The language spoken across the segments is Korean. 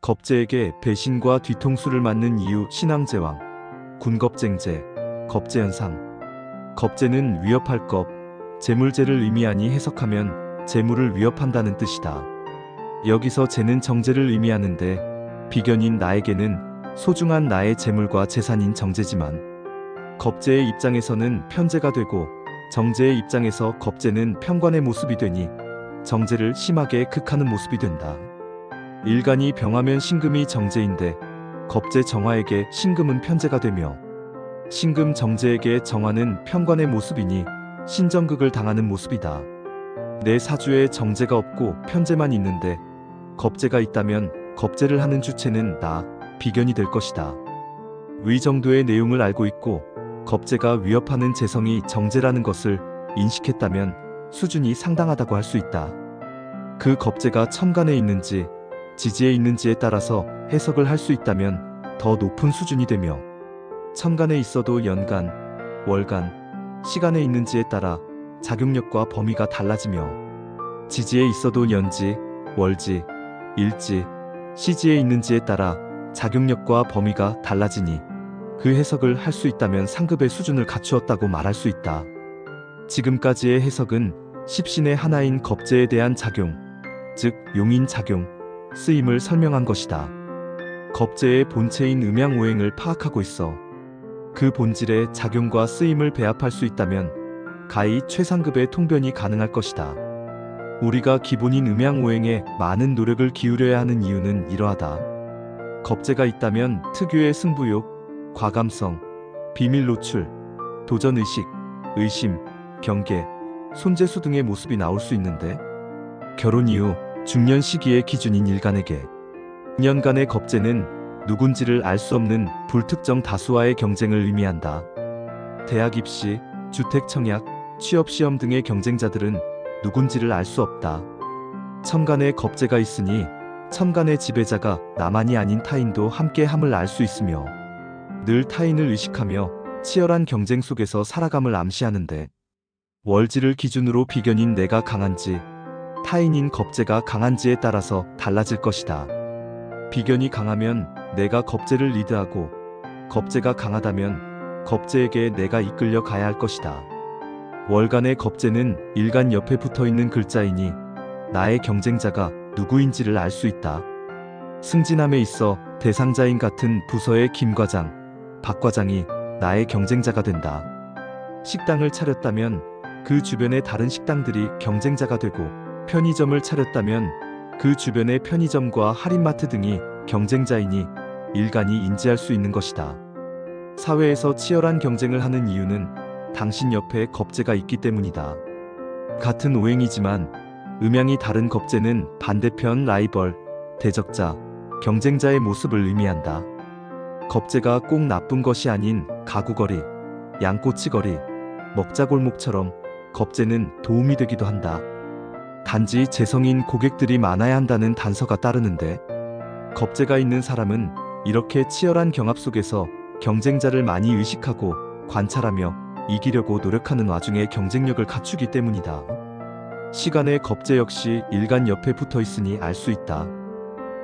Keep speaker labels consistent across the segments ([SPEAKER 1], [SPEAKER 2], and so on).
[SPEAKER 1] 겁재에게 배신과 뒤통수를 맞는 이유. 신앙제왕, 군겁쟁제, 겁재현상. 겁재는 위협할 것, 재물재를 의미하니 해석하면 재물을 위협한다는 뜻이다. 여기서 재는 정재를 의미하는데 비견인 나에게는 소중한 나의 재물과 재산인 정재지만 겁재의 입장에서는 편재가 되고 정재의 입장에서 겁재는 편관의 모습이 되니 정재를 심하게 극하는 모습이 된다. 일간이 병하면 신금이 정재인데 겁재 정화에게 신금은 편재가 되며 신금 정재에게 정화는 편관의 모습이니 신정극을 당하는 모습이다. 내 사주에 정재가 없고 편재만 있는데 겁재가 있다면 겁재를 하는 주체는 나, 비견이 될 것이다. 위 정도의 내용을 알고 있고 겁재가 위협하는 재성이 정재라는 것을 인식했다면 수준이 상당하다고 할 수 있다. 그 겁재가 천간에 있는지 지지에 있는지에 따라서 해석을 할 수 있다면 더 높은 수준이 되며 천간에 있어도 연간, 월간, 시간에 있는지에 따라 작용력과 범위가 달라지며 지지에 있어도 년지, 월지, 일지, 시지에 있는지에 따라 작용력과 범위가 달라지니 그 해석을 할 수 있다면 상급의 수준을 갖추었다고 말할 수 있다. 지금까지의 해석은 십신의 하나인 겁재에 대한 작용, 즉 용인 작용, 쓰임을 설명한 것이다. 겁재의 본체인 음양오행을 파악하고 있어 그 본질의 작용과 쓰임을 배합할 수 있다면 가히 최상급의 통변이 가능할 것이다. 우리가 기본인 음양오행에 많은 노력을 기울여야 하는 이유는 이러하다. 겁재가 있다면 특유의 승부욕, 과감성, 비밀 노출, 도전의식, 의심, 경계, 손재수 등의 모습이 나올 수 있는데 결혼 이후 중년 시기의 기준인 일간에게 년간의 겁재는 누군지를 알 수 없는 불특정 다수와의 경쟁을 의미한다. 대학 입시, 주택 청약, 취업 시험 등의 경쟁자들은 누군지를 알 수 없다. 천간에 겁재가 있으니 천간의 지배자가 나만이 아닌 타인도 함께함을 알 수 있으며 늘 타인을 의식하며 치열한 경쟁 속에서 살아감을 암시하는데 월지를 기준으로 비견인 내가 강한지 타인인 겁재가 강한지에 따라서 달라질 것이다. 비견이 강하면 내가 겁재를 리드하고 겁재가 강하다면 겁재에게 내가 이끌려 가야 할 것이다. 월간의 겁재는 일간 옆에 붙어있는 글자이니 나의 경쟁자가 누구인지를 알 수 있다. 승진함에 있어 대상자인 같은 부서의 김 과장, 박 과장이 나의 경쟁자가 된다. 식당을 차렸다면 그 주변의 다른 식당들이 경쟁자가 되고 편의점을 차렸다면 그 주변의 편의점과 할인마트 등이 경쟁자이니 일간이 인지할 수 있는 것이다. 사회에서 치열한 경쟁을 하는 이유는 당신 옆에 겁재가 있기 때문이다. 같은 오행이지만 음양이 다른 겁재는 반대편 라이벌, 대적자, 경쟁자의 모습을 의미한다. 겁재가 꼭 나쁜 것이 아닌 가구거리, 양꼬치거리, 먹자골목처럼 겁재는 도움이 되기도 한다. 단지 재성인 고객들이 많아야 한다는 단서가 따르는데 겁재가 있는 사람은 이렇게 치열한 경합 속에서 경쟁자를 많이 의식하고 관찰하며 이기려고 노력하는 와중에 경쟁력을 갖추기 때문이다. 시간의 겁재 역시 일간 옆에 붙어 있으니 알 수 있다.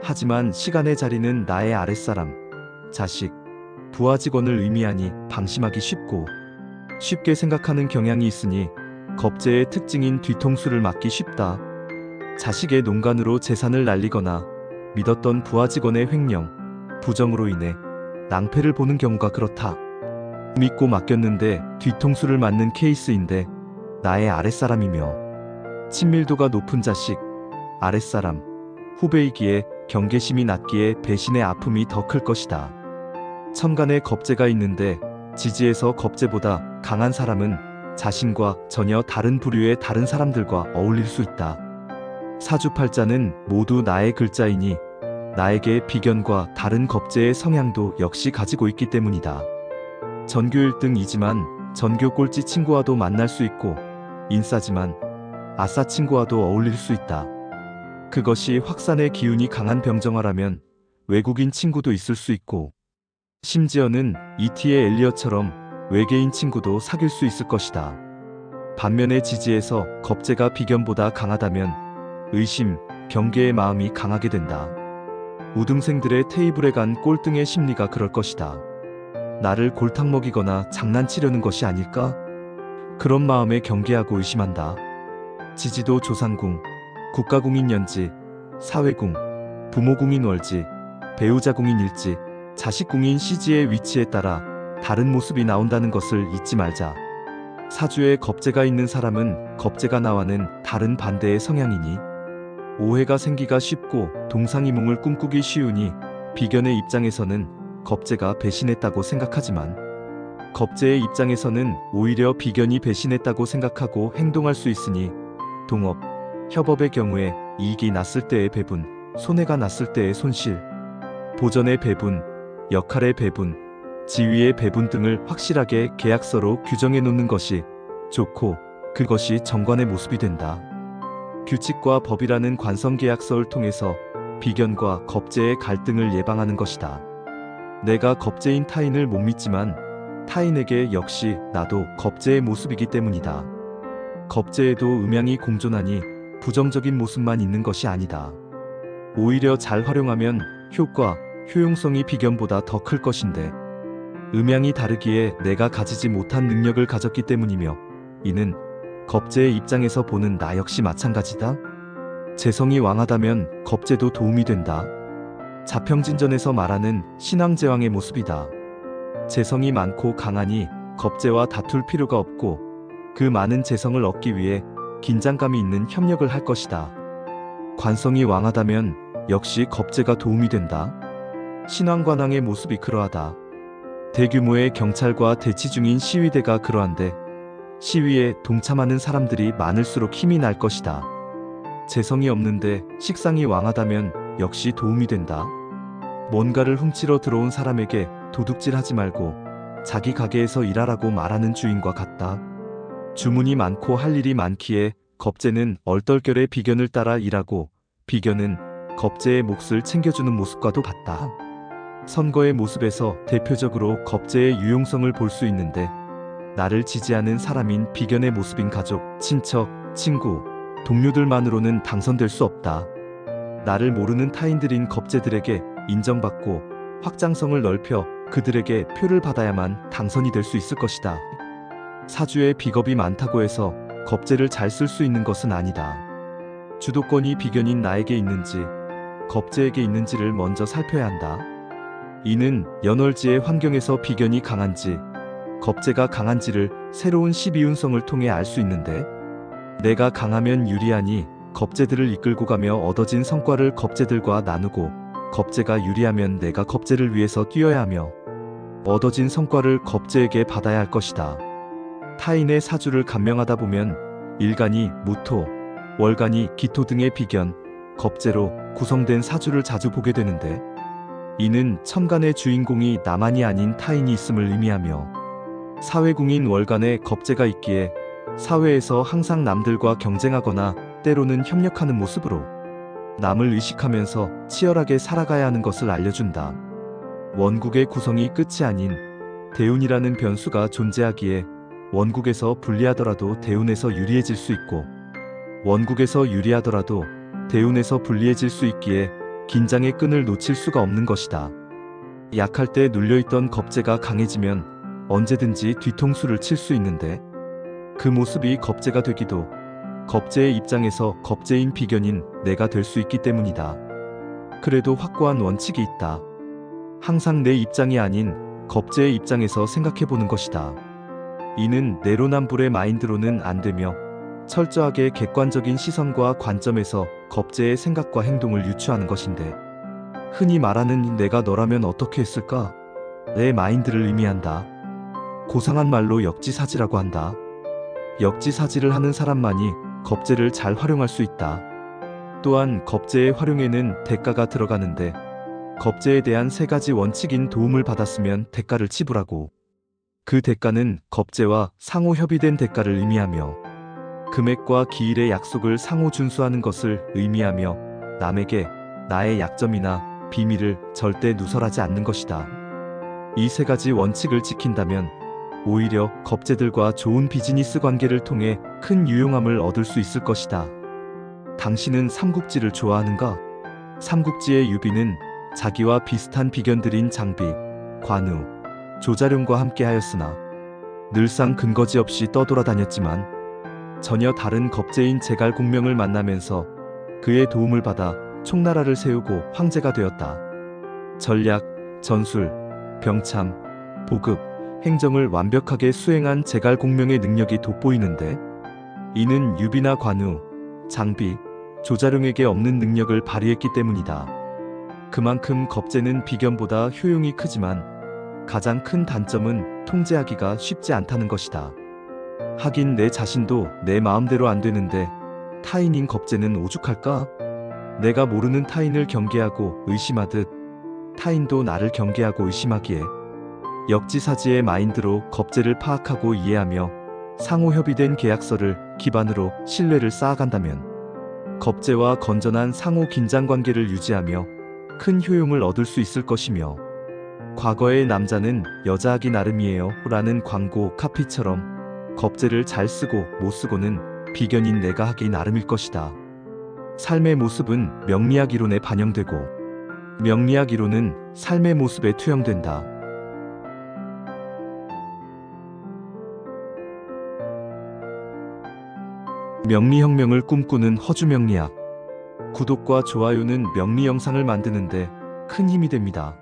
[SPEAKER 1] 하지만 시간의 자리는 나의 아랫사람, 자식, 부하 직원을 의미하니 방심하기 쉽게 생각하는 경향이 있으니 겁재의 특징인 뒤통수를 맞기 쉽다. 자식의 농간으로 재산을 날리거나 믿었던 부하 직원의 횡령, 부정으로 인해 낭패를 보는 경우가 그렇다. 믿고 맡겼는데 뒤통수를 맞는 케이스인데 나의 아랫사람이며 친밀도가 높은 자식, 아랫사람, 후배이기에 경계심이 낮기에 배신의 아픔이 더 클 것이다. 천간에 겁재가 있는데 지지에서 겁재보다 강한 사람은 자신과 전혀 다른 부류의 다른 사람들과 어울릴 수 있다. 사주팔자는 모두 나의 글자이니 나에게 비견과 다른 겁재의 성향도 역시 가지고 있기 때문이다. 전교 1등이지만 전교 꼴찌 친구와도 만날 수 있고 인싸지만 아싸 친구와도 어울릴 수 있다. 그것이 확산의 기운이 강한 병정화라면 외국인 친구도 있을 수 있고 심지어는 E.T의 엘리엇처럼 외계인 친구도 사귈 수 있을 것이다. 반면에 지지에서 겁재가 비견보다 강하다면 의심, 경계의 마음이 강하게 된다. 우등생들의 테이블에 간 꼴등의 심리가 그럴 것이다. 나를 골탕 먹이거나 장난치려는 것이 아닐까? 그런 마음에 경계하고 의심한다. 지지도 조상궁, 국가궁인 연지, 사회궁, 부모궁인 월지, 배우자궁인 일지, 자식궁인 시지의 위치에 따라 다른 모습이 나온다는 것을 잊지 말자. 사주에 겁재가 있는 사람은 겁재가 나와는 다른 반대의 성향이니 오해가 생기가 쉽고 동상이몽을 꿈꾸기 쉬우니 비견의 입장에서는 겁재가 배신했다고 생각하지만 겁재의 입장에서는 오히려 비견이 배신했다고 생각하고 행동할 수 있으니 동업, 협업의 경우에 이익이 났을 때의 배분, 손해가 났을 때의 손실, 보전의 배분, 역할의 배분, 지위의 배분 등을 확실하게 계약서로 규정해 놓는 것이 좋고 그것이 정관의 모습이 된다. 규칙과 법이라는 관성계약서를 통해서 비견과 겁재의 갈등을 예방하는 것이다. 내가 겁재인 타인을 못 믿지만 타인에게 역시 나도 겁재의 모습이기 때문이다. 겁재에도 음양이 공존하니 부정적인 모습만 있는 것이 아니다. 오히려 잘 활용하면 효과, 효용성이 비견보다 더 클 것인데 음양이 다르기에 내가 가지지 못한 능력을 가졌기 때문이며 이는 겁재의 입장에서 보는 나 역시 마찬가지다. 재성이 왕하다면 겁재도 도움이 된다. 자평진전에서 말하는 신왕제왕의 모습이다. 재성이 많고 강하니 겁재와 다툴 필요가 없고 그 많은 재성을 얻기 위해 긴장감이 있는 협력을 할 것이다. 관성이 왕하다면 역시 겁재가 도움이 된다. 신왕관왕의 모습이 그러하다. 대규모의 경찰과 대치 중인 시위대가 그러한데 시위에 동참하는 사람들이 많을수록 힘이 날 것이다. 재성이 없는데 식상이 왕하다면 역시 도움이 된다. 뭔가를 훔치러 들어온 사람에게 도둑질하지 말고 자기 가게에서 일하라고 말하는 주인과 같다. 주문이 많고 할 일이 많기에 겁재는 얼떨결에 비견을 따라 일하고 비견은 겁재의 몫을 챙겨주는 모습과도 같다. 선거의 모습에서 대표적으로 겁재의 유용성을 볼 수 있는데 나를 지지하는 사람인 비견의 모습인 가족, 친척, 친구, 동료들만으로는 당선될 수 없다. 나를 모르는 타인들인 겁재들에게 인정받고 확장성을 넓혀 그들에게 표를 받아야만 당선이 될 수 있을 것이다. 사주에 비겁이 많다고 해서 겁재를 잘 쓸 수 있는 것은 아니다. 주도권이 비견인 나에게 있는지 겁재에게 있는지를 먼저 살펴야 한다. 이는 연월지의 환경에서 비견이 강한지 겁재가 강한지를 새로운 12운성을 통해 알 수 있는데 내가 강하면 유리하니 겁재들을 이끌고 가며 얻어진 성과를 겁재들과 나누고 겁재가 유리하면 내가 겁재를 위해서 뛰어야 하며 얻어진 성과를 겁재에게 받아야 할 것이다. 타인의 사주를 감명하다 보면 일간이 무토, 월간이 기토 등의 비견, 겁재로 구성된 사주를 자주 보게 되는데 이는 천간의 주인공이 나만이 아닌 타인이 있음을 의미하며 사회궁인 월간에 겁재가 있기에 사회에서 항상 남들과 경쟁하거나 때로는 협력하는 모습으로 남을 의식하면서 치열하게 살아가야 하는 것을 알려준다. 원국의 구성이 끝이 아닌 대운이라는 변수가 존재하기에 원국에서 불리하더라도 대운에서 유리해질 수 있고 원국에서 유리하더라도 대운에서 불리해질 수 있기에 긴장의 끈을 놓칠 수가 없는 것이다. 약할 때 눌려있던 겁재가 강해지면 언제든지 뒤통수를 칠 수 있는데 그 모습이 겁재가 되기도 겁재의 입장에서 겁재인 비견인 내가 될 수 있기 때문이다. 그래도 확고한 원칙이 있다. 항상 내 입장이 아닌 겁재의 입장에서 생각해보는 것이다. 이는 내로남불의 마인드로는 안 되며 철저하게 객관적인 시선과 관점에서 겁재의 생각과 행동을 유추하는 것인데 흔히 말하는 내가 너라면 어떻게 했을까? 내 마인드를 의미한다. 고상한 말로 역지사지라고 한다. 역지사지를 하는 사람만이 겁재를 잘 활용할 수 있다. 또한 겁재의 활용에는 대가가 들어가는데 겁재에 대한 세 가지 원칙인 도움을 받았으면 대가를 지불하고 그 대가는 겁재와 상호 협의된 대가를 의미하며 금액과 기일의 약속을 상호 준수하는 것을 의미하며 남에게 나의 약점이나 비밀을 절대 누설하지 않는 것이다. 이 세 가지 원칙을 지킨다면 오히려 겁재들과 좋은 비즈니스 관계를 통해 큰 유용함을 얻을 수 있을 것이다. 당신은 삼국지를 좋아하는가? 삼국지의 유비는 자기와 비슷한 비견들인 장비, 관우, 조자룡과 함께하였으나 늘상 근거지 없이 떠돌아다녔지만 전혀 다른 겁제인 제갈공명을 만나면서 그의 도움을 받아 총나라를 세우고 황제가 되었다. 전략, 전술, 병참, 보급, 행정을 완벽하게 수행한 제갈공명의 능력이 돋보이는데 이는 유비나 관우, 장비, 조자룡에게 없는 능력을 발휘했기 때문이다. 그만큼 겁제는 비견보다 효용이 크지만 가장 큰 단점은 통제하기가 쉽지 않다는 것이다. 하긴 내 자신도 내 마음대로 안 되는데 타인인 겁제는 오죽할까? 내가 모르는 타인을 경계하고 의심하듯 타인도 나를 경계하고 의심하기에 역지사지의 마인드로 겁제를 파악하고 이해하며 상호 협의된 계약서를 기반으로 신뢰를 쌓아간다면 겁제와 건전한 상호 긴장 관계를 유지하며 큰 효용을 얻을 수 있을 것이며 과거의 남자는 여자하기 나름이에요 라는 광고 카피처럼 겁제를 잘 쓰고 못 쓰고는 비견인 내가 하기 나름일 것이다. 삶의 모습은 명리학 이론에 반영되고 명리학 이론은 삶의 모습에 투영된다. 명리혁명을 꿈꾸는 허주명리학. 구독과 좋아요는 명리 영상을 만드는데 큰 힘이 됩니다.